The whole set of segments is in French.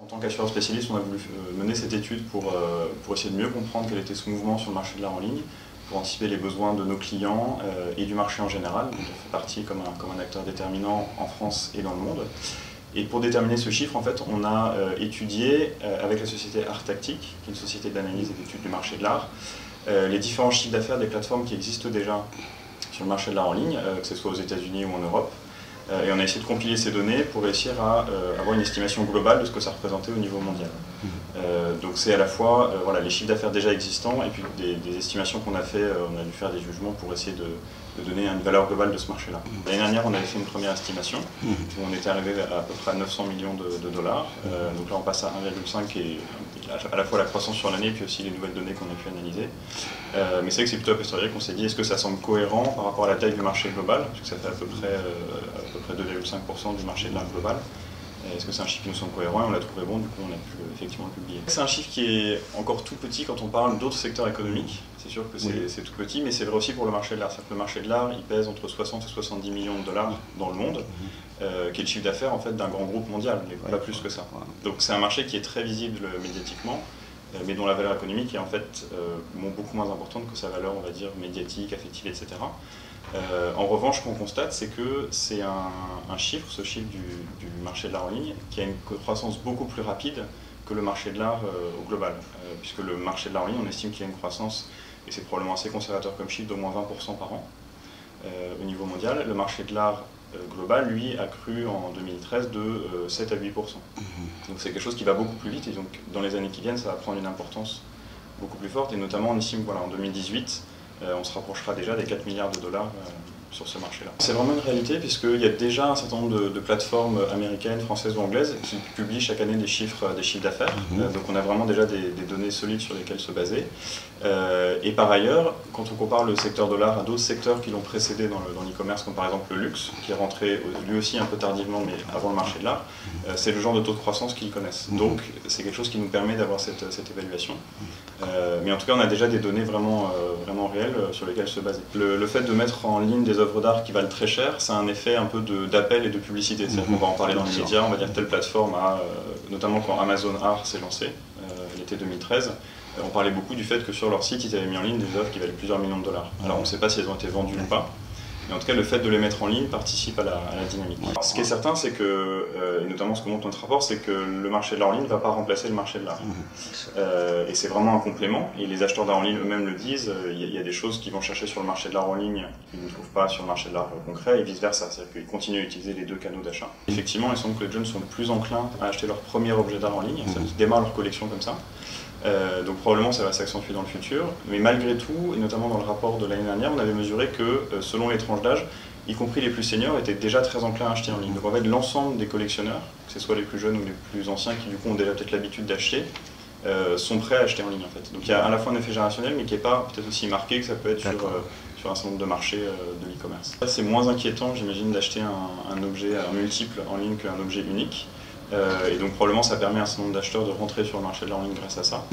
tant qu'assureur spécialiste, on a voulu mener cette étude pour essayer de mieux comprendre quel était ce mouvement sur le marché de l'art en ligne, pour anticiper les besoins de nos clients et du marché en général. Donc on fait partie comme un acteur déterminant en France et dans le monde. Et pour déterminer ce chiffre, en fait, on a étudié avec la société Art Tactic, qui est une société d'analyse et d'études du marché de l'art, les différents chiffres d'affaires des plateformes qui existent déjà sur le marché de l'art en ligne, que ce soit aux États-Unis ou en Europe. Et on a essayé de compiler ces données pour réussir à avoir une estimation globale de ce que ça représentait au niveau mondial. Donc c'est à la fois voilà, les chiffres d'affaires déjà existants et puis des estimations qu'on a fait, on a dû faire des jugements pour essayer de donner une valeur globale de ce marché-là. L'année dernière, on avait fait une première estimation où on était arrivé à peu près à 900 millions de dollars. Donc là, on passe à 1,5 et à la fois la croissance sur l'année et puis aussi les nouvelles données qu'on a pu analyser. Mais c'est vrai que c'est plutôt a posteriori qu'on s'est dit est-ce que ça semble cohérent par rapport à la taille du marché global, puisque ça fait à peu près 2,5% du marché de l'art global. Est-ce que c'est un chiffre qui nous semble cohérent? Et on l'a trouvé bon, du coup on a pu effectivement le publier. C'est un chiffre qui est encore tout petit quand on parle d'autres secteurs économiques. C'est sûr que c'est tout petit, mais c'est vrai aussi pour le marché de l'art. Le marché de l'art, il pèse entre 60 et 70 millions de dollars dans le monde, qui est le chiffre d'affaires en fait, d'un grand groupe mondial, mais pas plus que ça. Donc c'est un marché qui est très visible médiatiquement, mais dont la valeur économique est en fait beaucoup moins importante que sa valeur, on va dire, médiatique, affective, etc. En revanche, ce qu'on constate, c'est que c'est un chiffre, ce chiffre du marché de l'art en ligne, qui a une croissance beaucoup plus rapide que le marché de l'art au global. Puisque le marché de l'art en ligne, on estime qu'il y a une croissance, et c'est probablement assez conservateur comme chiffre, d'au moins 20% par an au niveau mondial. Le marché de l'art global, lui, a cru en 2013 de 7 à 8%. Donc c'est quelque chose qui va beaucoup plus vite, et donc dans les années qui viennent, ça va prendre une importance beaucoup plus forte, et notamment on estime voilà, en 2018, on se rapprochera déjà des 4 milliards de dollars sur ce marché-là. C'est vraiment une réalité puisqu'il y a déjà un certain nombre de plateformes américaines, françaises ou anglaises qui publient chaque année des chiffres d'affaires. Donc on a vraiment déjà des données solides sur lesquelles se baser. Et par ailleurs, quand on compare le secteur de l'art à d'autres secteurs qui l'ont précédé dans l'e-commerce, comme par exemple le luxe, qui est rentré lui aussi un peu tardivement mais avant le marché de l'art, c'est le genre de taux de croissance qu'ils connaissent. Donc c'est quelque chose qui nous permet d'avoir cette évaluation. Mais en tout cas, on a déjà des données vraiment réelles sur lesquelles se baser. Le fait de mettre en ligne des œuvres d'art qui valent très cher, ça a un effet un peu d'appel et de publicité. On va en parler dans les médias, on va dire telle plateforme a, notamment quand Amazon Art s'est lancé, l'été 2013, on parlait beaucoup du fait que sur leur site, ils avaient mis en ligne des œuvres qui valaient plusieurs millions de dollars. Alors on ne sait pas si elles ont été vendues ou pas, mais en tout cas, le fait de les mettre en ligne participe à la dynamique. Alors, ce qui est certain, c'est que, et notamment ce que montre notre rapport, c'est que le marché de l'art en ligne ne va pas remplacer le marché de l'art. Et c'est vraiment un complément, et les acheteurs d'art en ligne eux-mêmes le disent, il y a des choses qu'ils vont chercher sur le marché de l'art en ligne qu'ils ne trouvent pas sur le marché de l'art concret, et vice-versa, c'est-à-dire qu'ils continuent à utiliser les deux canaux d'achat. Effectivement, il semble que les jeunes sont plus enclins à acheter leur premier objet d'art en ligne, ça démarre leur collection comme ça. Donc probablement ça va s'accentuer dans le futur, mais malgré tout, et notamment dans le rapport de l'année dernière, on avait mesuré que selon les tranches d'âge, y compris les plus seniors, étaient déjà très enclins à acheter en ligne. Donc en fait l'ensemble des collectionneurs, que ce soit les plus jeunes ou les plus anciens qui du coup ont déjà peut-être l'habitude d'acheter, sont prêts à acheter en ligne en fait. Donc il y a à la fois un effet générationnel mais qui n'est pas peut-être aussi marqué que ça peut être sur un certain nombre de marchés de l'e-commerce. C'est moins inquiétant j'imagine d'acheter un objet multiple en ligne qu'un objet unique. Et donc probablement ça permet à un certain nombre d'acheteurs de rentrer sur le marché de l'art en ligne grâce à ça.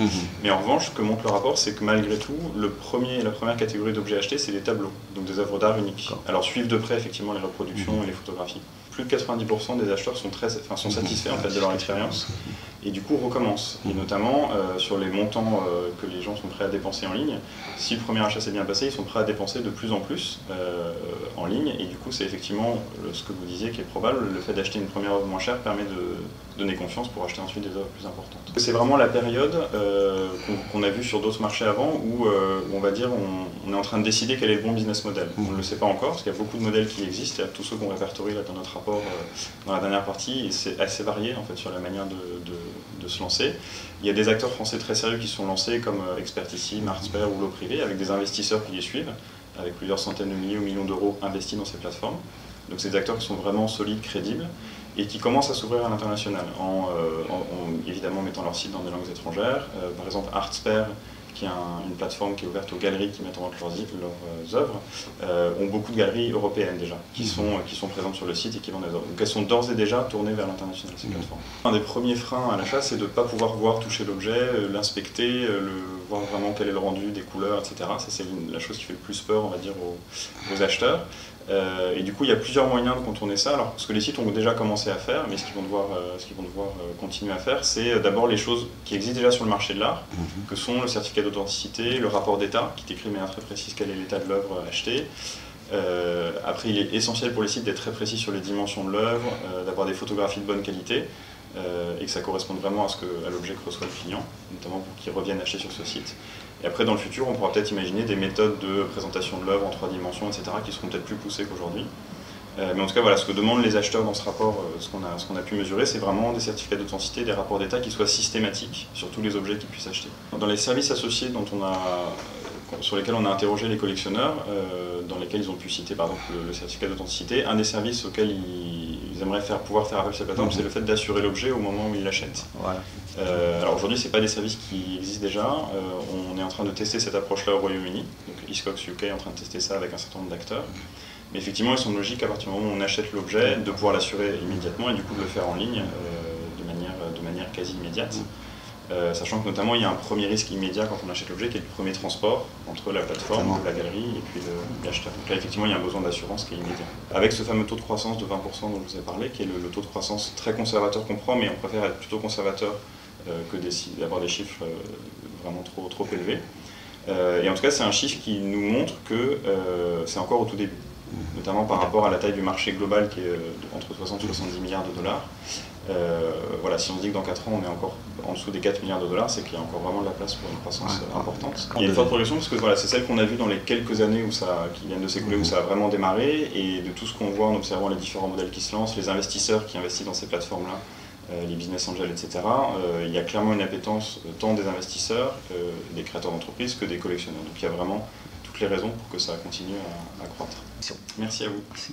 Mais en revanche, ce que montre le rapport, c'est que malgré tout, la première catégorie d'objets achetés, c'est des tableaux, donc des œuvres d'art uniques. Alors suivent de près effectivement les reproductions et les photographies. Plus de 90% des acheteurs sont satisfaits en fait, de leur expérience et du coup recommencent. Et notamment sur les montants que les gens sont prêts à dépenser en ligne, si le premier achat s'est bien passé, ils sont prêts à dépenser de plus en plus en ligne et du coup c'est effectivement ce que vous disiez qui est probable, le fait d'acheter une première œuvre moins chère permet de donner confiance pour acheter ensuite des œuvres plus importantes. C'est vraiment la période qu'on a vue sur d'autres marchés avant où on va dire on est en train de décider quel est le bon business model. On ne le sait pas encore parce qu'il y a beaucoup de modèles qui existent, il y a tous ceux qu'on répertorie là dans notre rapport dans la dernière partie et c'est assez varié en fait sur la manière de se lancer. Il y a des acteurs français très sérieux qui sont lancés comme Expertissime, Artspare ou L'eau privée avec des investisseurs qui les suivent avec plusieurs centaines de milliers ou millions d'euros investis dans ces plateformes. Donc c'est des acteurs qui sont vraiment solides, crédibles et qui commencent à s'ouvrir à l'international en évidemment mettant leur site dans des langues étrangères. Par exemple Artspare, qui est une plateforme qui est ouverte aux galeries qui mettent en vente leurs œuvres, ont beaucoup de galeries européennes déjà, qui sont présentes sur le site et qui vendent des œuvres. Donc elles sont d'ores et déjà tournées vers l'international, ces plateformes. Un des premiers freins à l'achat, c'est de ne pas pouvoir voir, toucher l'objet, l'inspecter, voir vraiment quel est le rendu, des couleurs, etc. Ça c'est la chose qui fait le plus peur, on va dire, aux acheteurs. Et du coup, il y a plusieurs moyens de contourner ça. Alors, ce que les sites ont déjà commencé à faire, mais ce qu'ils vont devoir continuer à faire, c'est d'abord les choses qui existent déjà sur le marché de l'art, que sont le certificat d'authenticité, le rapport d'état, qui décrit de manière très précise quel est l'état de l'œuvre achetée. Après, il est essentiel pour les sites d'être très précis sur les dimensions de l'œuvre, d'avoir des photographies de bonne qualité, et que ça corresponde vraiment à l'objet que reçoit le client, notamment pour qu'il revienne acheter sur ce site. Et après, dans le futur, on pourra peut-être imaginer des méthodes de présentation de l'œuvre en 3 dimensions, etc., qui seront peut-être plus poussées qu'aujourd'hui. Mais en tout cas, voilà, ce que demandent les acheteurs dans ce rapport, ce qu'on a pu mesurer, c'est vraiment des certificats d'authenticité, des rapports d'état qui soient systématiques sur tous les objets qu'ils puissent acheter. Dans les services associés sur lesquels on a interrogé les collectionneurs, dans lesquels ils ont pu citer par exemple le certificat d'authenticité, un des services auxquels ils aimeraient pouvoir faire appel à cette plateforme, c'est le fait d'assurer l'objet au moment où ils l'achètent. Voilà. Alors aujourd'hui, ce n'est pas des services qui existent déjà. On est en train de tester cette approche-là au Royaume-Uni. Donc Hiscox UK est en train de tester ça avec un certain nombre d'acteurs. Mais effectivement, ils sont logiques à partir du moment où on achète l'objet, de pouvoir l'assurer immédiatement et du coup de le faire en ligne de manière quasi immédiate. Sachant que notamment il y a un premier risque immédiat quand on achète l'objet qui est le premier transport entre la plateforme, la galerie et puis l'acheteur. Donc là effectivement il y a un besoin d'assurance qui est immédiat. Avec ce fameux taux de croissance de 20% dont je vous ai parlé, qui est le taux de croissance très conservateur qu'on prend, mais on préfère être plutôt conservateur que d'avoir des chiffres vraiment trop élevés. Et en tout cas c'est un chiffre qui nous montre que c'est encore au tout début, notamment par rapport à la taille du marché global qui est entre 60 et 70 milliards de dollars. Voilà, si on se dit que dans 4 ans on est encore en dessous des 4 milliards de dollars, c'est qu'il y a encore vraiment de la place pour une croissance importante. Il y a une forte progression parce que voilà, c'est celle qu'on a vue dans les quelques années qui viennent de s'écouler, où ça a vraiment démarré, et de tout ce qu'on voit en observant les différents modèles qui se lancent, les investisseurs qui investissent dans ces plateformes-là, les business angels, etc. Il y a clairement une appétence tant des investisseurs, des créateurs d'entreprises que des collectionneurs. Donc il y a vraiment toutes les raisons pour que ça continue à croître. Merci à vous. Merci.